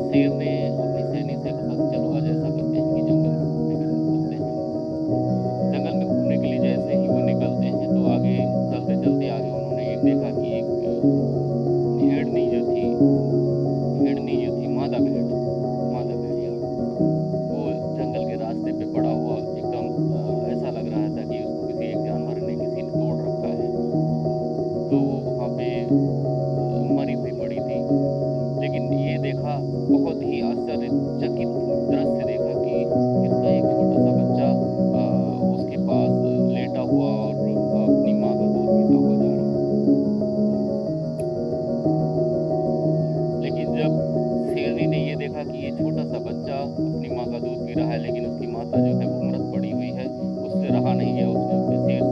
शेर ने अपनी सहेली से कहा कि चलो आज ऐसा करते हैं कि जंगल में घूमने के लिए निकलते हैं। जंगल में घूमने के लिए जैसे ही वो निकलते हैं तो आगे चलते-चलते आगे उन्होंने एक देखा कि एक भेड़नी जो थी मादा भेड़िया, वो जंगल के रास्ते पे पड़ा हुआ एकदम ऐसा लग रहा था कि उसको किसी एक जानवर ने किसी ने तोड़ रखा है। तो वो वहाँ पे मरी हुई पड़ी थी। लेकिन ये देखा, बहुत ही आश्चर्यचकित दृश्य देखा कि इसका एक छोटा-सा बच्चा उसके पास लेटा हुआ और अपनी माँ का दूध पीता हुआ जा रहा है। लेकिन जब शेरनी ने ये देखा कि ये छोटा-सा बच्चा अपनी माँ का दूध पी रहा है, लेकिन उसकी माता जो है वो मृत पड़ी हुई है, उससे रहा नहीं गया। उसने अपने शेर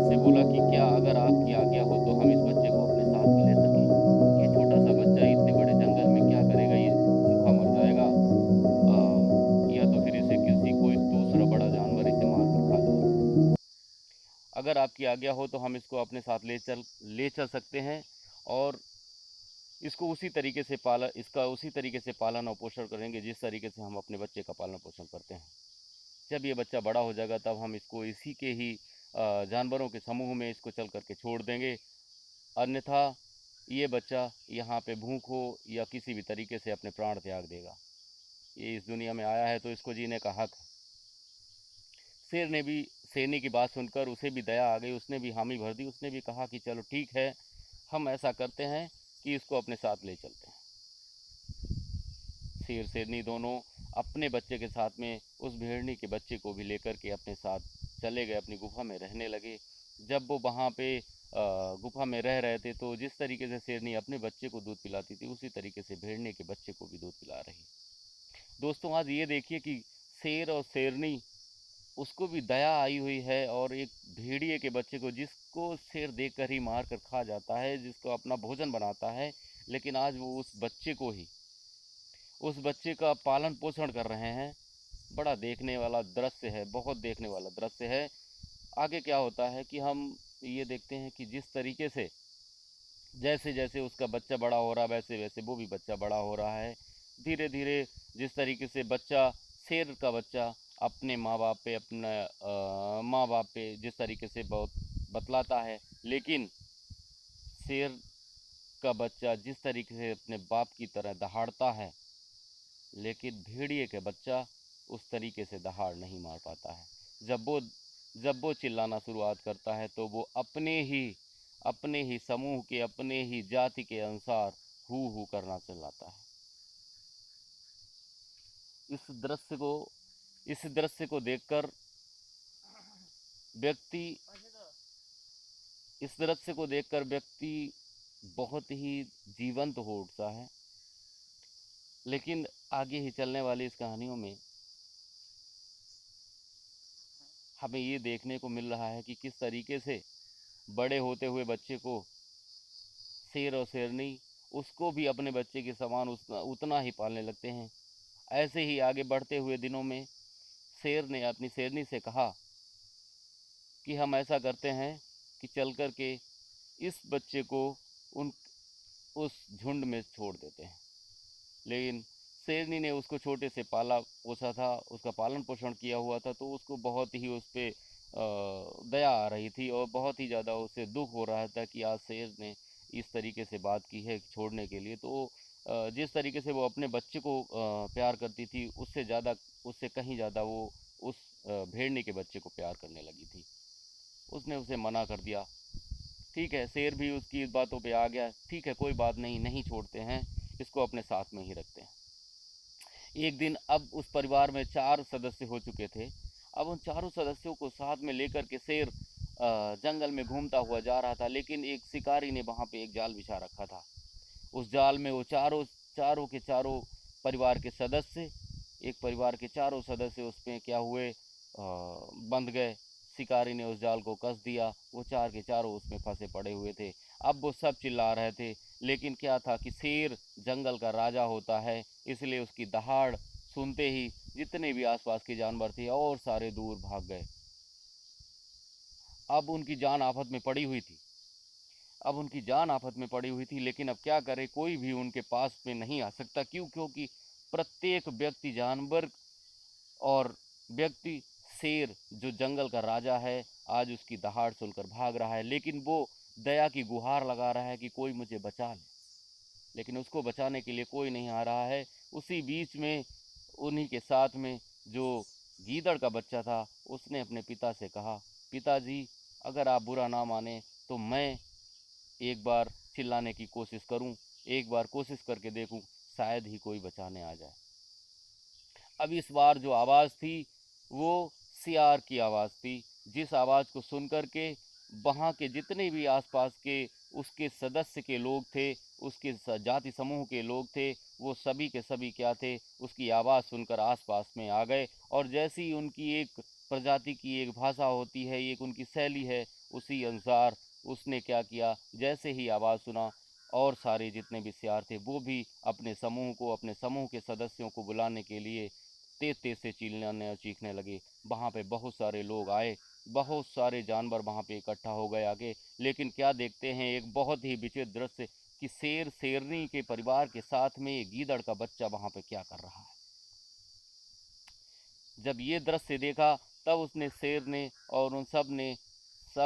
से बोला कि क्या अगर आपकी आज्ञा हो तो हम इस बच्चे को अपने साथ में ले सकें? ये छोटा-सा बच्चा इतने बड़े जंगल में क्या करेगा? ये भूखा मर जाएगा, या तो फिर इसे कोई दूसरा बड़ा जानवर इसे मार कर खा जाएगा। अगर आपकी आज्ञा हो तो हम इसको अपने साथ ले चल सकते हैं और इसका उसी तरीके से पालन और पोषण करेंगे जिस तरीके से हम अपने बच्चे का पालन पोषण करते हैं। जब ये बच्चा बड़ा हो जाएगा तब हम इसको इसी के ही जानवरों के समूह में इसको चल करके छोड़ देंगे। अन्यथा ये बच्चा यहाँ पे भूख हो या किसी भी तरीके से अपने प्राण त्याग देगा। ये इस दुनिया में आया है तो इसको जीने का हक है। शेर ने भी शेरनी की बात सुनकर उसे भी दया आ गई, उसने भी हामी भर दी। उसने भी कहा कि चलो ठीक है, हम ऐसा करते हैं कि इसको अपने साथ ले चलते हैं। शेर शेरनी दोनों अपने बच्चे के साथ में उस भेड़नी के बच्चे को भी लेकर के अपने साथ चले गए, अपनी गुफा में रहने लगे। जब वो वहाँ पे गुफा में रह रहे थे तो जिस तरीके से शेरनी अपने बच्चे को दूध पिलाती थी उसी तरीके से भेड़ने के बच्चे को भी दूध पिला रही। दोस्तों आज ये देखिए कि शेर और शेरनी, उसको भी दया आई हुई है और एक भेड़िए के बच्चे को, जिसको शेर देखकर ही मार कर खा जाता है, जिसको अपना भोजन बनाता है, लेकिन आज वो उस बच्चे का पालन पोषण कर रहे हैं। बड़ा देखने वाला दृश्य है, बहुत देखने वाला दृश्य है। आगे क्या होता है कि हम ये देखते हैं कि जिस तरीके से जैसे जैसे उसका बच्चा बड़ा हो रहा है वैसे वैसे वो भी बच्चा बड़ा हो रहा है। धीरे धीरे जिस तरीके से शेर का बच्चा अपने माँ बाप पे जिस तरीके से बहुत बतलाता है, लेकिन शेर का बच्चा जिस तरीके से अपने बाप की तरह दहाड़ता है, लेकिन भेड़िए का बच्चा उस तरीके से दहाड़ नहीं मार पाता है। जब वो चिल्लाना शुरुआत करता है तो वो अपने ही समूह के, अपने ही जाति के अनुसार हू हू करना चिल्लाता है। इस दृश्य को इस दृश्य को देखकर व्यक्ति इस दृश्य को देखकर व्यक्ति बहुत ही जीवंत हो उठता है। लेकिन आगे ही चलने वाली इस कहानियों में हमें ये देखने को मिल रहा है कि किस तरीके से बड़े होते हुए बच्चे को शेर और शेरनी उसको भी अपने बच्चे के समान उतना ही पालने लगते हैं। ऐसे ही आगे बढ़ते हुए दिनों में शेर ने अपनी शेरनी से कहा कि हम ऐसा करते हैं कि चल कर के इस बच्चे को उन उस झुंड में छोड़ देते हैं। लेकिन शेरनी ने उसको छोटे से पाला पोसा था, उसका पालन पोषण किया हुआ था, तो उसको बहुत ही उस पे दया आ रही थी और बहुत ही ज़्यादा उसे दुख हो रहा था कि आज शेर ने इस तरीके से बात की है छोड़ने के लिए। तो जिस तरीके से वो अपने बच्चे को प्यार करती थी, उससे कहीं ज़्यादा वो उस भेड़नी के बच्चे को प्यार करने लगी थी। उसने उसे मना कर दिया। ठीक है, शेर भी उसकी इस बातों पे आ गया। ठीक है, कोई बात नहीं, नहीं छोड़ते हैं, इसको अपने साथ में ही रखते हैं। एक दिन अब उस परिवार में 4 सदस्य हो चुके थे। अब उन चारों सदस्यों को साथ में लेकर के शेर जंगल में घूमता हुआ जा रहा था, लेकिन एक शिकारी ने वहाँ पे एक जाल बिछा रखा था। उस जाल में वो चारों के चारों परिवार के सदस्य एक परिवार के चारों सदस्य उसमें क्या हुए, बंध गए। शिकारी ने उस जाल को कस दिया, वो चार के चारों उसमें फंसे पड़े हुए थे। अब वो सब चिल्ला रहे थे, लेकिन क्या था कि शेर जंगल का राजा होता है, इसलिए उसकी दहाड़ सुनते ही जितने भी आसपास के जानवर थे और सारे दूर भाग गए। अब उनकी जान आफत में पड़ी हुई थी। अब उनकी जान आफत में पड़ी हुई थी, लेकिन अब क्या करे, कोई भी उनके पास में नहीं आ सकता। क्यों? क्योंकि प्रत्येक व्यक्ति जानवर और व्यक्ति शेर जो जंगल का राजा है, आज उसकी दहाड़ सुनकर भाग रहा है, लेकिन वो दया की गुहार लगा रहा है कि कोई मुझे बचा ले, लेकिन उसको बचाने के लिए कोई नहीं आ रहा है। उसी बीच में उन्हीं के साथ में जो गीदड़ का बच्चा था, उसने अपने पिता से कहा, पिताजी अगर आप बुरा ना माने तो मैं एक बार चिल्लाने की कोशिश करूं, एक बार कोशिश करके देखूं, शायद ही कोई बचाने आ जाए। अब इस बार जो आवाज़ थी वो सियार की आवाज़ थी, जिस आवाज़ को सुन कर के वहाँ के जितने भी आसपास के उसके सदस्य के लोग थे, उसके जाति समूह के लोग थे, वो सभी के सभी क्या थे, उसकी आवाज़ सुनकर आसपास में आ गए। और जैसी उनकी एक प्रजाति की एक भाषा होती है, एक उनकी शैली है, उसी अनुसार उसने क्या किया, जैसे ही आवाज़ सुना और सारे जितने भी सियार थे वो भी अपने समूह को, अपने समूह के सदस्यों को बुलाने के लिए तेज तेज से चिल्लाने और चीखने लगे। वहाँ पे बहुत सारे लोग आए, बहुत सारे जानवर वहाँ पे इकट्ठा हो गए आगे। लेकिन क्या देखते हैं, एक बहुत ही विचित्र दृश्य कि शेर शेरनी के परिवार के साथ में एक गीदड़ का बच्चा वहाँ पे क्या कर रहा है। जब ये दृश्य देखा तब उसने, शेर ने और उन सब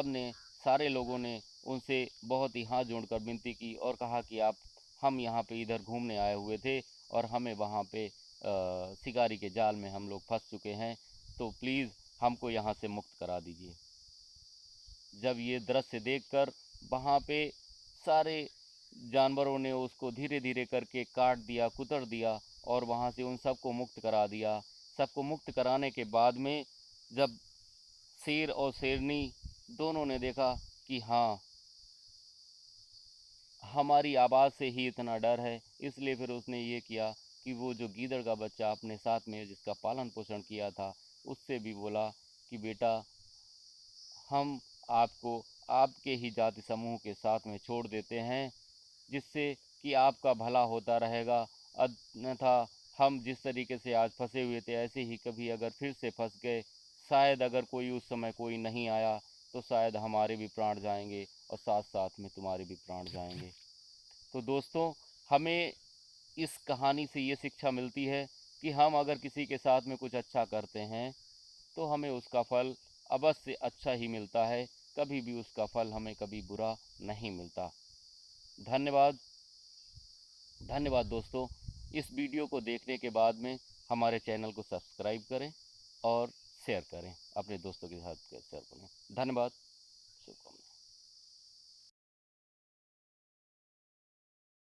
ने सारे लोगों ने उनसे बहुत ही हाथ जोड़कर विनती की और कहा कि आप, हम यहाँ पे इधर घूमने आए हुए थे और हमें वहाँ पे शिकारी के जाल में हम लोग फंस चुके हैं, तो प्लीज़ हमको यहाँ से मुक्त करा दीजिए। जब ये दृश्य देखकर वहाँ पे सारे जानवरों ने उसको धीरे धीरे करके काट दिया, कुतर दिया और वहाँ से उन सबको मुक्त करा दिया। सबको मुक्त कराने के बाद में जब शेर और शेरनी दोनों ने देखा कि हाँ, हमारी आवाज़ से ही इतना डर है, इसलिए फिर उसने ये किया कि वो जो गीदड़ का बच्चा अपने साथ में जिसका पालन पोषण किया था, उससे भी बोला कि बेटा, हम आपको आपके ही जाति समूह के साथ में छोड़ देते हैं, जिससे कि आपका भला होता रहेगा। अन्यथा हम जिस तरीके से आज फंसे हुए थे, ऐसे ही कभी अगर फिर से फंस गए, शायद अगर कोई उस समय कोई नहीं आया तो शायद हमारे भी प्राण जाएंगे और साथ साथ में तुम्हारे भी प्राण जाएंगे। तो दोस्तों, हमें इस कहानी से ये शिक्षा मिलती है कि हम अगर किसी के साथ में कुछ अच्छा करते हैं तो हमें उसका फल अवश्य अच्छा ही मिलता है, कभी भी उसका फल हमें कभी बुरा नहीं मिलता। धन्यवाद। धन्यवाद दोस्तों। इस वीडियो को देखने के बाद में हमारे चैनल को सब्सक्राइब करें और शेयर करें, अपने दोस्तों के साथ शेयर करें। धन्यवाद।